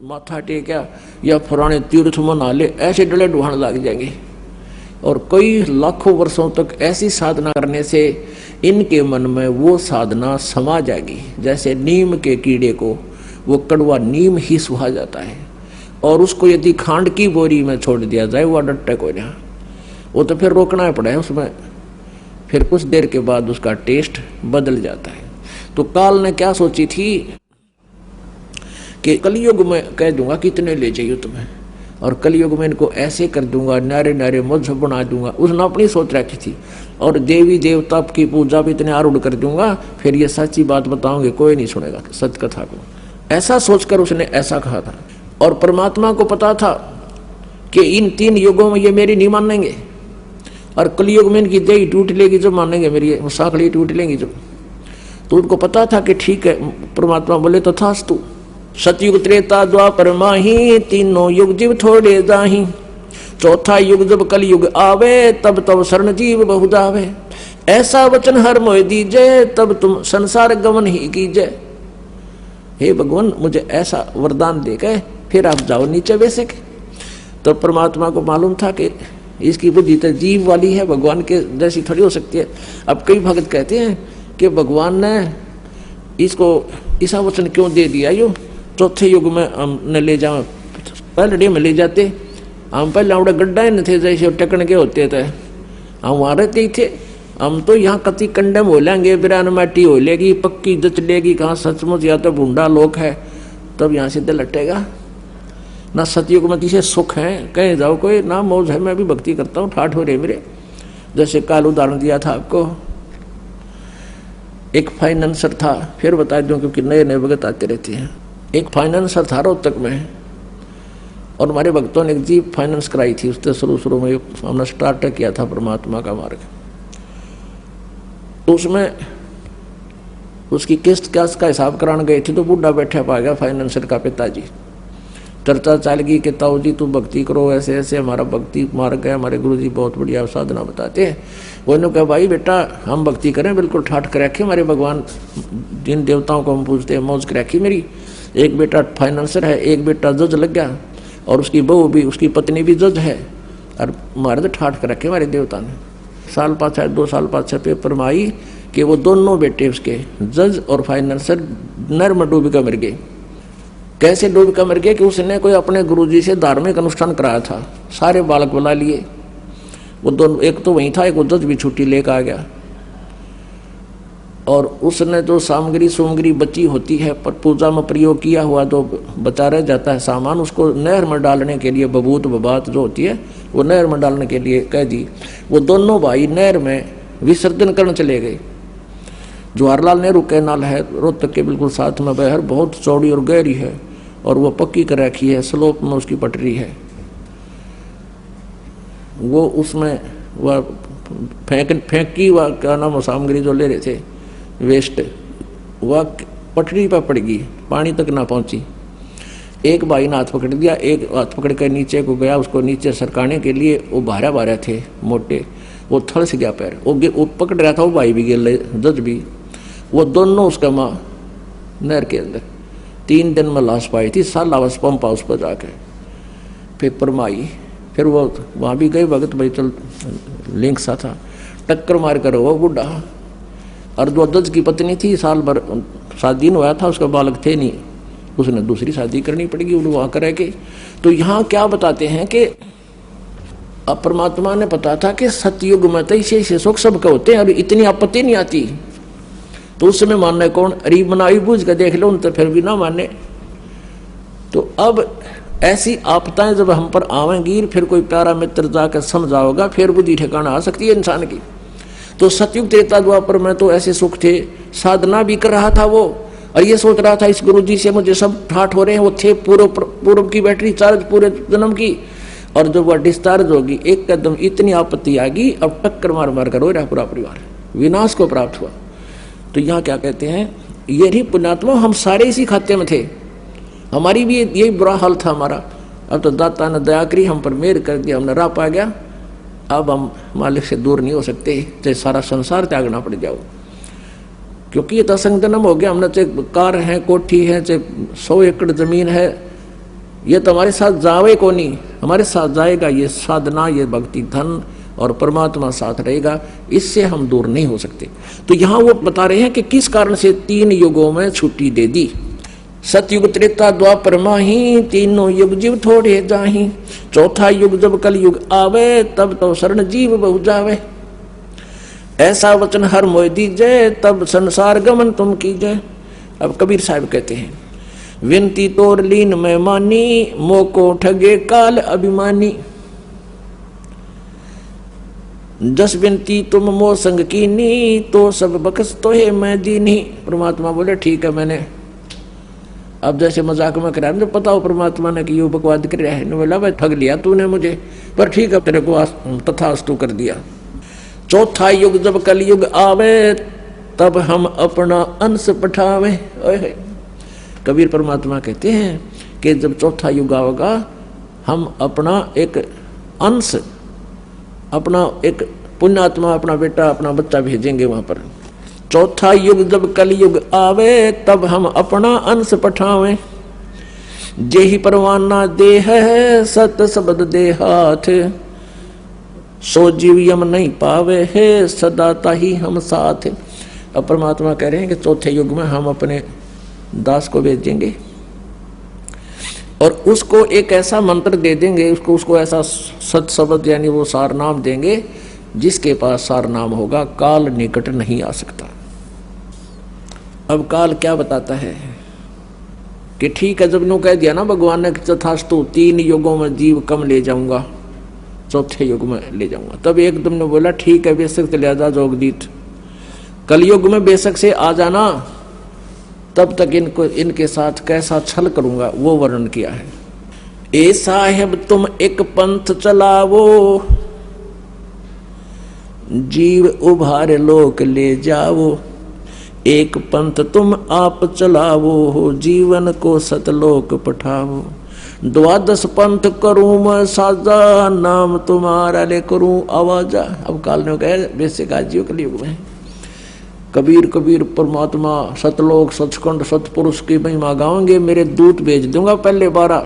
माथा टेका या पुराने तीर्थ में नहा ले, ऐसे डले डुहान लग जाएंगे। और कई लाखों वर्षों तक ऐसी साधना करने से इनके मन में वो साधना समा जाएगी। जैसे नीम के कीड़े को वो कड़वा नीम ही सुहा जाता है, और उसको यदि खांड की बोरी में छोड़ दिया जाए वो डट्टे को ना, वो तो फिर रोकना पड़ा है उसमें, फिर कुछ देर के बाद उसका टेस्ट बदल जाता है। तो काल ने क्या सोची थी कि कलयुग में कह दूंगा कितने ले जाइए तुम्हें, और कलयुग में इनको ऐसे कर दूंगा, नारे नारे मजहब बना दूंगा। उसने अपनी सोच रखी थी, और देवी देवता की पूजा भी इतने आरूढ़ कर दूंगा, फिर ये सच्ची बात बताओगे कोई नहीं सुनेगा सच कथा को। ऐसा सोचकर उसने ऐसा कहा था। और परमात्मा को पता था कि इन 3 युगों में ये मेरी नहीं मानेंगे, और कलयुग में इनकी देही टूट लेगी जब मानेंगे मेरी, साखड़ी टूट लेंगी जब। तो उनको पता था कि ठीक है, परमात्मा बोले तथास्तु। सतयुग त्रेता द्वापर माही, तीनों युग जीव थोड़े जाही, चौथा युग जब कलयुग आवे, तब तब शरण जीव बहुदावे। ऐसा वचन हर मोह दीजे, तब तुम संसार गमन ही कीजे। हे भगवान, मुझे ऐसा वरदान देके फिर आप जाओ नीचे बेसिक। तो परमात्मा को मालूम था कि इसकी बुद्धि तो जीव वाली है, भगवान के जैसी थोड़ी हो सकती है। अब कई भक्त कहते हैं कि भगवान ने इसको ऐसा वचन क्यों दे दिया, यो चौथे युग में हमने ले जाओ, पहले डे में ले जाते। हम पहले आवड़े गड्ढा ही न थे जैसे टकन के होते थे, हम वहाँ रहते ही थे। हम तो यहाँ कति कंडम हो लेंगे, बिरान माटी हो लेगी, पक्की जच लेगी, कहाँ सचमुच या तो भूडा लोक है तब यहाँ सीधे लटेगा ना। सतयुग में किसे सुख है कहीं जाओ कोई ना, मौज है, मैं भी भक्ति करता हूँ, ठाठ हो रहे मेरे। जैसे काल उदाहरण दिया था आपको, एक फाइनेंसर था, फिर बता दूं क्योंकि नए नए भगत आते रहते हैं। एक फाइनेंसर था रोहतक में, और हमारे भक्तों ने एक जीप फाइनेंस कराई थी। उससे शुरू में हमने स्टार्ट किया था परमात्मा का मार्ग। तो उसमें उसकी किस्त कैश का हिसाब कराने गए थे, तो बूढ़ा बैठा पा गया फाइनेंसर का पिताजी। चर्चा चल गई कि ताऊ जी तू भक्ति करो, ऐसे ऐसे हमारा भक्ति मार्ग है, हमारे गुरु जी बहुत बढ़िया साधना बताते हैं। उन्होंने कहा भाई बेटा हम भक्ति करें, बिल्कुल ठाठ कर रखी हमारे भगवान, जिन देवताओं को हम पूजते हैं मौज कर रखी मेरी। एक बेटा फाइनेंसर है, एक बेटा जज लग गया, और उसकी बहू भी, उसकी पत्नी भी जज है, और हमारे तो ठाठ कर रखे हमारे देवता ने। साल पाछा 2 साल पाछा पेपर में आई कि वो दोनों बेटे उसके जज और फाइनेंसर नर में डूब कर मर गए। कैसे डूब कर मर गए कि उसने कोई अपने गुरुजी से धार्मिक अनुष्ठान कराया था, सारे बालक बुला लिए, वो दोनों, एक तो वहीं था, एक वो जज भी छुट्टी लेकर आ गया। और उसने जो सामग्री बची होती है पर पूजा में प्रयोग किया हुआ तो बचा रह जाता है सामान, उसको नहर में डालने के लिए बबूत बबात जो होती है वो नहर में डालने के लिए कह दी। वो दोनों भाई नहर में विसर्जन करने चले गए। जवाहरलाल नेहरू कैनाल है रोहतक के बिल्कुल साथ में, बहर बहुत चौड़ी और गहरी है, और वो पक्की कर रखी है, स्लोप में उसकी पटरी है। वो उसमें वह फेंकी वह क्या नाम सामग्री जो ले रहे थे वेस्ट, वह पटरी पर पड़ गई, पानी तक ना पहुंची। एक भाई ने हाथ पकड़ दिया, एक हाथ पकड़ कर नीचे को गया, उसको नीचे सरकाने के लिए। वो भारा थे मोटे, वो थड़स गया पैर, वो पकड़ रहा था, वो भाई भी गिर, जज भी, वो दोनों उसका माँ नहर के अंदर। 3 दिन में लाश पाई थी, साल लाश पंप हाउस पर जाके पेपर में आई। फिर वो वहाँ भी गए भगत भाई, चल लिंक सा था, टक्कर मार कर वो बूढ़ा। और जो जज की पत्नी थी, साल भर शादी हुआ था, उसका बालक थे नहीं, उसने दूसरी शादी करनी पड़ेगी वहाँ करे के। तो यहाँ क्या बताते हैं कि अब परमात्मा ने पता था कि सतयुग में तो इसे सुख सबके होते हैं और इतनी आपत्ति नहीं आती। तो उस समय मानने कौन, अरे मनाई बूझ कर देख लो, तो फिर भी ना माने। तो अब ऐसी आपदाएं जब हम पर आवेंगी, फिर कोई प्यारा मित्र जाकर समझाओगा, फिर बुद्धि ठिकाना आ सकती है इंसान की। तो सतयुग त्रेता द्वापर में तो ऐसे सुख थे, साधना भी कर रहा था वो, और ये सोच रहा था इस गुरु जी से मुझे सब ठाठ हो रहे हैं। वो थे पूर्व की बैटरी चार्ज पूरे जन्म की, और जब वह डिस्चार्ज होगी एक कदम इतनी आपत्ति आ गई, अब टक्कर मार मार कर रो रहा पूरा परिवार, विनाश को प्राप्त हुआ। तो यहाँ क्या कहते हैं, यही पुण्यात्मा हम सारे इसी खाते में थे, हमारी भी यही बुरा हाल था हमारा। अब तो दाता ने दया करी, हम पर मेहर कर दिया, हमने राह पा गया। अब हम मालिक से दूर नहीं हो सकते, चाहे सारा संसार त्यागना पड़ जाओ, क्योंकि ये तो असंग जन्म हो गया। हमने चाहे कार है, कोठी है, चाहे 100 एकड़ जमीन है, ये तो हमारे साथ जावे को नहीं, हमारे साथ जाएगा ये साधना, ये भक्ति धन और परमात्मा साथ रहेगा, इससे हम दूर नहीं हो सकते। तो यहाँ वो बता रहे हैं कि किस कारण से 3 युगों में छुट्टी दे दी। सतयुग त्रेता द्वापर माही, तीनों युग जीव थोड़े जाही, चौथा युग जब कल युग आवे, तब तो शरण जीव बहु जावे। ऐसा वचन हर मोह दीजय, तब संसार गमन तुम कीजय। अब कबीर साहब कहते हैं, विनती तोर लीन में मानी, मोको ठगे काल अभिमानी। जस विनती तुम मो संग कीनी, तो सब बखस तो है मैं दीनी। परमात्मा बोले ठीक है, मैंने अब जैसे मजाक में करा, मुझे पता हो परमात्मा ने कि ये बकवाद कर रहा है, बोला भाई ठग लिया तूने मुझे, पर ठीक है तेरे को तथास्तु कर दिया। चौथा युग जब कल युग आवे, तब हम अपना अंश पठावे। कबीर परमात्मा कहते हैं कि जब चौथा युग आएगा, हम अपना एक अंश, अपना एक पुण्यात्मा, अपना बेटा, अपना बच्चा भेजेंगे वहां पर। चौथा युग जब कल युग आवे, तब हम अपना अंश पठावे। जेहि परवाना देह है, सत शब्द दे हाथ, सो जीव यम नहीं पावे है, सदा ताही हम साथ। अब परमात्मा कह रहे हैं कि चौथे युग में हम अपने दास को भेजेंगे और उसको एक ऐसा मंत्र दे देंगे, उसको ऐसा सत शब्द यानी वो सार नाम देंगे, जिसके पास सार नाम होगा काल निकट नहीं आ सकता। अब काल क्या बताता है कि ठीक है, जब नु कह दिया ना भगवान ने तथास्तु, 3 युगों में जीव कम ले जाऊंगा, चौथे युग में ले जाऊंगा, तब एकदम ने बोला ठीक है बेशक चले जा जोगदीत, कलयुग में बेशक से आ जाना, तब तक इनके साथ कैसा छल करूंगा वो वर्णन किया है। ए साहेब तुम एक पंथ चलावो, जीव उभार लोक ले जावो। एक पंथ तुम आप चलावो, जीवन को सतलोक पठावो। 12 पंथ करूं मैं साजा, नाम तुम्हारा ले करूं आवाजा। अब काल ने कहा बेसिक आजीव कलयुग में कबीर कबीर परमात्मा सतलोक सचखंड सतपुरुष की महिमा गाओगे, मेरे दूत भेज दूंगा पहले 12,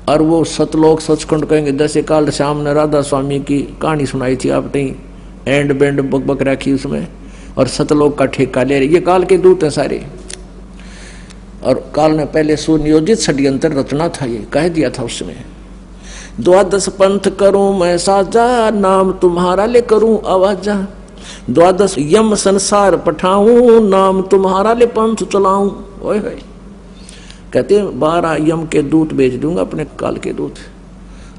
और वो सतलोक सचखंड कहेंगे। जैसे काल श्याम ने राधा स्वामी की कहानी सुनाई थी आपने, एंड बैंड बक बक रखी उसमें, और सतलोक का ठेका ले रहे, ये काल के दूत हैं सारे। और काल ने पहले सुनियोजित षड्यंत्र रचना था, ये कह दिया था उसमें। 12 पंथ करूं मैं साजा, नाम तुम्हारा ले करूं आवाजा। 12 यम संसार पठाऊं, नाम तुम्हारा ले पंथ चलाऊं। ओए होए, कहते 12 यम के दूत भेज दूंगा, अपने काल के दूत,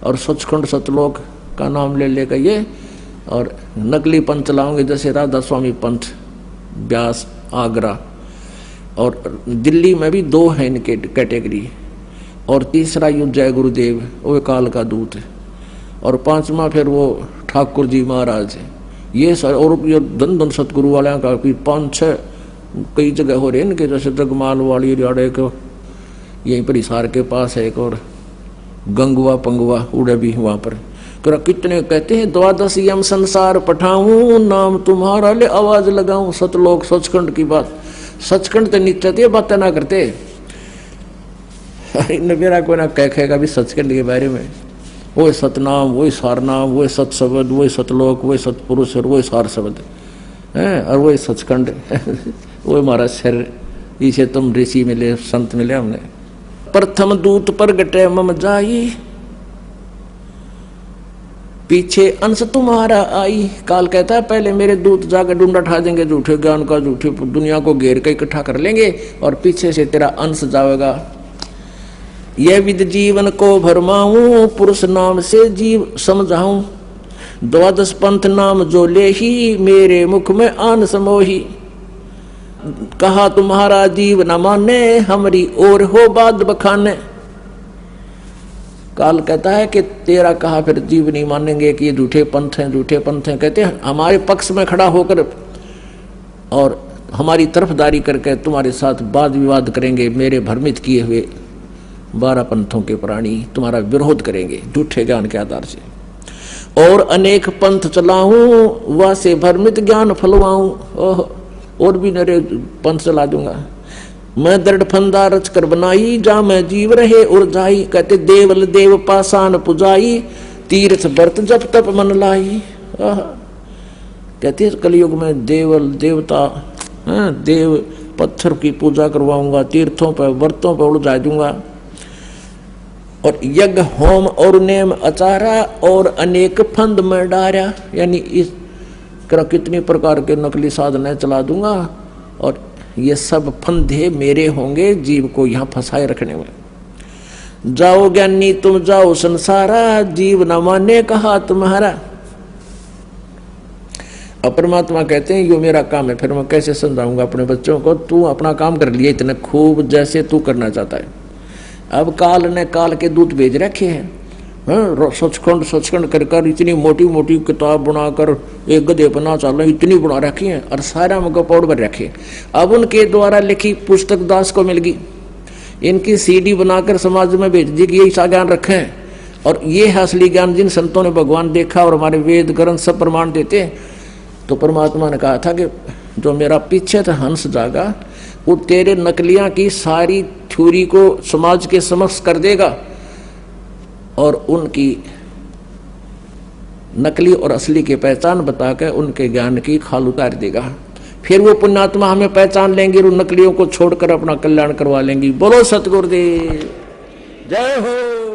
और सचखंड सतलोक का नाम ले लेगा ये, और नकली पंथ चलाओगे, जैसे राधा स्वामी पंथ ब्यास आगरा, और दिल्ली में भी 2 हैं इनके कैटेगरी, और तीसरा युद्ध जय गुरुदेव, वो काल का दूत है, और 5वां फिर वो ठाकुर जी महाराज है। ये सर, और ये धन सतगुरु वाले का 5-6 कई जगह हो रहे हैं इनके, जैसे जगमाल वाली रियाड़े को यहीं पर हिसार के पास है एक, और गंगवा पंगवा उड़े भी वहाँ पर। कितने कहते हैं 12 यम संसार पठाऊं, नाम तुम्हारा ले आवाज लगाऊं। सतलोक सचखंड की बात, सचखंड तो नीचे बातें ना करते, मेरा कोई ना कहेगा भी सचखंड के बारे में, वही सतनाम, वही सारनाम, वही सत शब्द, वही सतलोक, वही सतपुरुष, और वही सार शब्द है, और वही सचखंड वही हमारा शरीर। इसे तुम ऋषि मिले, संत मिले हमने। प्रथम दूत प्रगटे मम जाई, पीछे अंश तुम्हारा आई। काल कहता है पहले मेरे दूत जाकर ढूंढा ठा देंगे झूठे ज्ञान का, झूठी दुनिया को घेर के इकट्ठा कर लेंगे, और पीछे से तेरा अंश जाएगा। यह विद जीवन को भरमाऊं, पुरुष नाम से जीव समझाऊं। 12 पंथ नाम जो ले ही, मेरे मुख में आन समोही। कहा तुम्हारा जीव न माने, हमारी ओर हो बात बखाने। काल कहता है कि तेरा कहा फिर जीव नहीं मानेंगे कि ये झूठे पंथ हैं, झूठे पंथ हैं। कहते हैं हमारे पक्ष में खड़ा होकर और हमारी तरफदारी करके तुम्हारे साथ वाद विवाद करेंगे, मेरे भ्रमित किए हुए 12 पंथों के प्राणी तुम्हारा विरोध करेंगे झूठे ज्ञान के आधार से। और अनेक पंथ चलाऊं, वह से भ्रमित ज्ञान फलवाऊं। और भी नरे पंथ चला दूंगा। मैं दृढ़ फंदा रच कर बनाई, जा मैं जीव रहे और जाई। कहते देवल देव पासान पुजाई, तीर्थ व्रत जप तप मन लाई। कहते कलयुग में देवल देवता देव पत्थर की पूजा करवाऊंगा, तीर्थों पर व्रतों पर उड़ जा दूंगा, और यज्ञ होम और नेम अचारा, और अनेक फंद में डारा। यानी इस कितनी प्रकार के नकली साधनाएं चला दूंगा, और ये सब फंदे मेरे होंगे जीव को यहाँ फंसाए रखने में। जाओ ज्ञानी तुम जाओ संसारा, जीव न माने कहा तुम्हारा। और परमात्मा कहते हैं यो मेरा काम है, फिर मैं कैसे समझाऊंगा अपने बच्चों को, तू अपना काम कर लिया इतने खूब जैसे तू करना चाहता है। अब काल ने काल के दूत भेज रखे हैं, सचखंड कर इतनी मोटी मोटी किताब बनाकर एक गधे पर ना चल इतनी बना रखी है, और सारा मुझको पौड़ पर रखे। अब उनके द्वारा लिखी पुस्तक दास को मिल गई, इनकी सीडी बनाकर समाज में भेज दी कि ये ऐसा ज्ञान रखे हैं, और ये है असली ज्ञान जिन संतों ने भगवान देखा और हमारे वेद ग्रंथ सब प्रमाण देते हैं। तो परमात्मा ने कहा था कि जो मेरा पीछे था हंस जागा, वो तेरे नकलियां की सारी थ्योरी को समाज के समक्ष कर देगा, और उनकी नकली और असली की पहचान बताकर उनके ज्ञान की खाल उतार देगा। फिर वो पुण्यात्मा हमें पहचान लेंगे, उन नकलियों को छोड़कर अपना कल्याण करवा लेंगी। बोलो सतगुरुदेव जय हो।